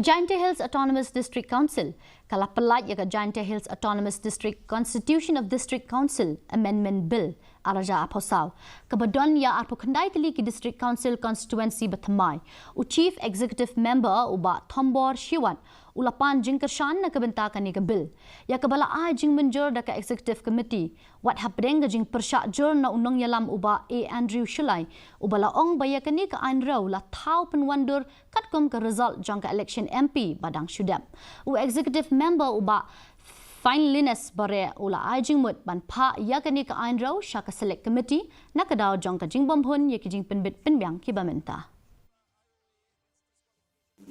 Jaintia Hills Autonomous District Council, kala Pyllait ya Jaintia Hills Autonomous District Constitution of District Council Amendment Bill araja aposau. Kabadon ya arpokandai tili ki District Council Constituency Bathamai. Chief Executive Member uba Thombor Shiwan ulapan jingkershan na kabenta kani ka bill. Ya kabala jing menjur da ka Executive Committee. Wat hapdeng jing persyak jur na unong yalam uba Andrew Shulai. Ubala ong baya kani ka ainraw la tau penwandur katkum ka result jang ka election MP Badang Shudap. Executive Member uba Fine Linus bare ula ajing mut ban pa ya kani ka ainraw sya ka Select Committee nakadaw jang ka jing bombhun ya ki jing penbit penbyang ki bamenta.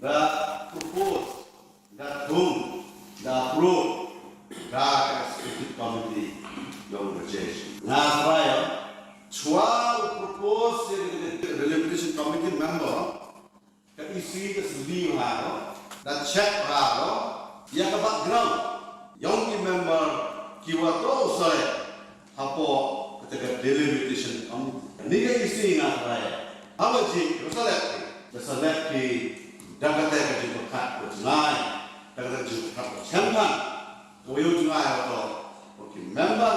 The proposed, the doomed, the approved, the Executive Committee long rejection. Now, prior, 12 proposed Delimitation Committee member can you see this leave that check yang ke background yang member kiwato saya hapo ketika Delimitation Committee. Ni kan isi nak prior. Apa sih? Select dapat saya kerja berkat berjenai, dapat kerja berkat berjangkan, kau jenai atau member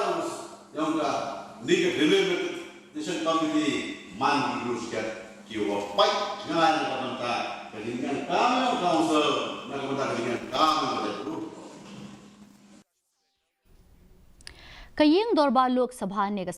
yang ni Delimitation Committee man diuruskan kiwa baik jenai yang pemerintah, ketinggian kami yang council, nak pemerintah ketinggian kami pada itu. Kaying Dorba Lok Sabha ne